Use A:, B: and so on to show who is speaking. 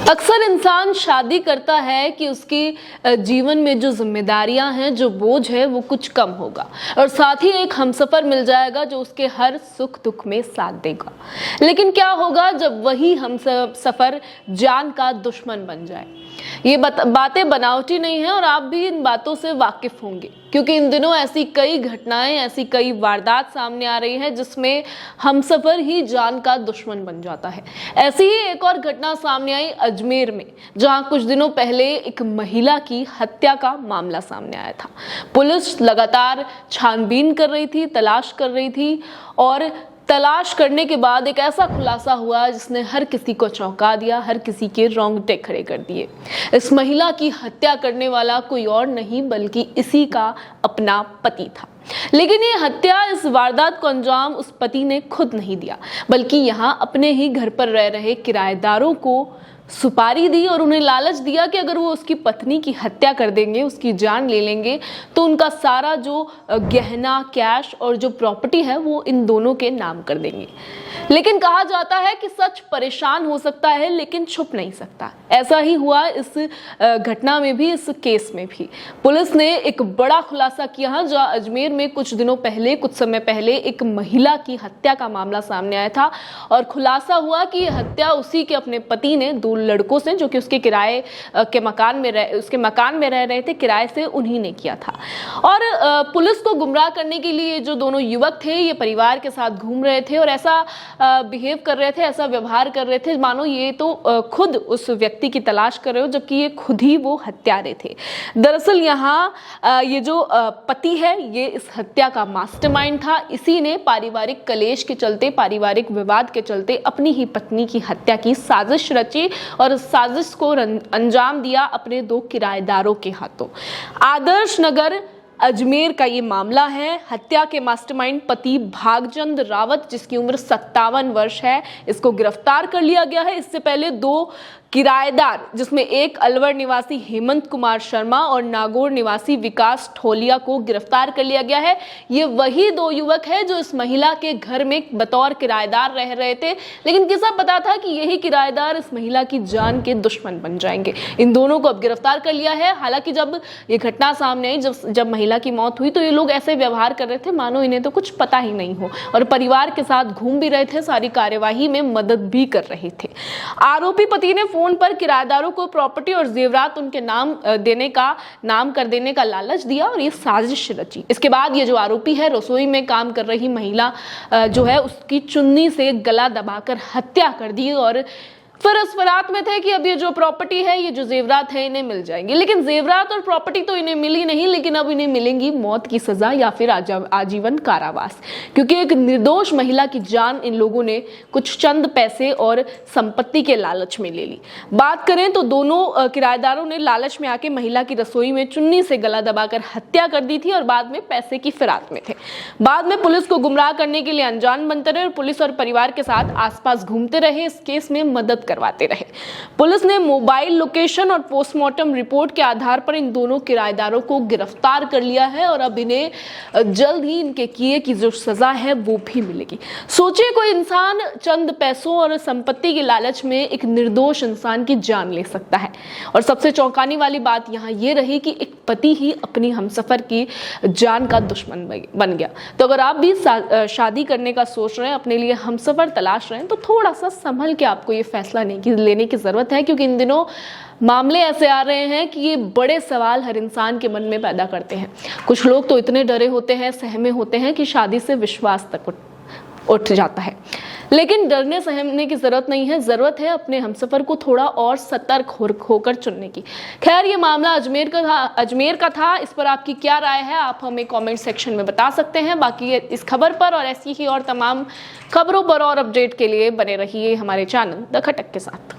A: अक्सर इंसान शादी करता है कि उसकी जीवन में जो जिम्मेदारियां हैं, जो बोझ है, वो कुछ कम होगा और साथ ही एक हमसफर मिल जाएगा जो उसके हर सुख दुख में साथ देगा। लेकिन क्या होगा जब वही हमसफर जान का दुश्मन बन जाए? ये बातें बनावटी नहीं है और आप भी इन बातों से वाकिफ होंगे, क्योंकि इन दिनों ऐसी कई घटनाएं, ऐसी कई वारदात सामने आ रही है जिसमें हमसफर ही जान का दुश्मन बन जाता है। ऐसी ही एक और घटना सामने आई अजमेर में, जहां कुछ दिनों पहले एक महिला की हत्या का मामला सामने आया था। पुलिस लगातार छानबीन कर रही थी, तलाश कर रही थी और तलाश करने के बाद एक ऐसा खुलासा हुआ जिसने हर किसी को चौंका दिया, हर किसी के रोंगटे खड़े कर दिए। इस महिला की हत्या करने वाला कोई और नहीं बल्कि इसी का अपना पति था। लेकिन ये हत्या, इस वारदात को अंजाम उस पति ने खुद नहीं दिया, बल्कि यहाँ अपने ही घर पर रह रहे किराएदारों को सुपारी दी और उन्हें लालच दिया कि अगर वो उसकी पत्नी की हत्या कर देंगे, उसकी जान ले लेंगे, तो उनका सारा जो गहना, कैश और जो प्रॉपर्टी है वो इन दोनों के नाम कर देंगे। लेकिन कहा जाता है कि सच परेशान हो सकता है लेकिन छुप नहीं सकता। ऐसा ही हुआ इस घटना में भी, इस केस में भी। पुलिस ने एक बड़ा खुलासा किया, जहां अजमेर में कुछ दिनों पहले, कुछ समय पहले एक महिला की हत्या का मामला सामने आया था और खुलासा हुआ कि यह हत्या उसी के अपने पति ने दो लड़कों से, जो कि उसके किराए के मकान में रह रहे थे, किराए से उन्हीं ने किया था। और पुलिस को गुमराह करने के लिए जो दोनों युवक थे, ये परिवार के साथ घूम रहे थे और ऐसा बिहेव कर रहे थे, ऐसा व्यवहार कर रहे थे मानो ये तो खुद उस व्यक्ति की तलाश कर रहे हो, जबकि ये खुद ही वो हत्यारे थे। दरअसल यहाँ ये जो पति है, ये इस हत्या का मास्टरमाइंड था। इसी ने पारिवारिक कलेश के चलते, पारिवारिक विवाद के चलते अपनी ही पत्नी की हत्या की साजिश रची और साजिश को अंजाम दिया अपने दो किराएदारों के हाथों। आदर्श नगर अजमेर का ये मामला है। हत्या के मास्टरमाइंड पति भागचंद रावत, जिसकी उम्र 57 वर्ष है, इसको गिरफ्तार कर लिया गया है। इससे पहले दो किराएदार, जिसमें एक अलवर निवासी हेमंत कुमार शर्मा और नागौर निवासी विकास ठोलिया को गिरफ्तार कर लिया गया है। ये वही दो युवक हैं जो इस महिला के घर में बतौर किराएदार रह रहे थे, लेकिन किसा पता था कि यही किराएदार इस महिला की जान के दुश्मन बन जाएंगे। इन दोनों को अब गिरफ्तार कर लिया है। हालांकि जब ये घटना सामने आई, जब महिला की मौत हुई, तो ये लोग ऐसे व्यवहार कर रहे थे मानो इन्हें तो कुछ पता ही नहीं हो और परिवार के साथ घूम भी रहे थे, सारी कार्यवाही में मदद भी कर रहे थे। आरोपी पति ने फोन पर किराएदारों को प्रॉपर्टी और जेवरात उनके नाम कर देने का लालच दिया और ये साजिश रची। इसके बाद ये जो आरोपी है, रसोई में काम कर रही महिला जो है, उसकी चुन्नी से गला दबाकर हत्या कर दी और फिर इस फिराक में थे कि अब ये जो प्रॉपर्टी है, ये जो जेवरात है, इन्हें मिल जाएंगे। लेकिन जेवरात और प्रॉपर्टी तो इन्हें मिली नहीं, लेकिन अब इन्हें मिलेंगी मौत की सजा या फिर आजीवन कारावास, क्योंकि एक निर्दोष महिला की जान इन लोगों ने कुछ चंद पैसे और संपत्ति के लालच में ले ली। बात करें तो दोनों किराएदारों ने लालच में आके महिला की रसोई में चुन्नी से गला दबाकर हत्या कर दी थी और बाद में पैसे की फिराक में थे। बाद में पुलिस को गुमराह करने के लिए अनजान बनते रहे और पुलिस और परिवार के साथ आसपास घूमते रहे, इस केस में मदद करवाते रहे। पुलिस ने मोबाइल लोकेशन और पोस्टमार्टम रिपोर्ट के आधार पर इन दोनों किराएदारों को गिरफ्तार कर लिया है और अब इन्हें जल्द ही इनके किए की जो सजा है वो भी मिलेगी। सोचिए, कोई इंसान चंद पैसों और संपत्ति के लालच में एक निर्दोष इंसान की जान ले सकता है। और सबसे चौंकाने वाली बात यहाँ ये रही कि एक पति ही अपनी हमसफर की जान का दुश्मन बन गया। तो अगर आप भी शादी करने का सोच रहे हैं, अपने लिए हमसफर तलाश रहे हैं, तो थोड़ा सा संभल के आपको ये फैसला लेने की जरूरत है, क्योंकि इन दिनों मामले ऐसे आ रहे हैं कि ये बड़े सवाल हर इंसान के मन में पैदा करते हैं। कुछ लोग तो इतने डरे होते हैं, सहमे होते हैं कि शादी से विश्वास तक उठ जाता है। लेकिन डरने सहमने की जरूरत नहीं है, जरूरत है अपने हमसफर को थोड़ा और सतर्क होकर चुनने की। खैर, ये मामला अजमेर का था। इस पर आपकी क्या राय है, आप हमें कमेंट सेक्शन में बता सकते हैं। बाकी इस खबर पर और ऐसी ही और तमाम खबरों पर और अपडेट के लिए बने रहिए हमारे चैनल द खटक के साथ।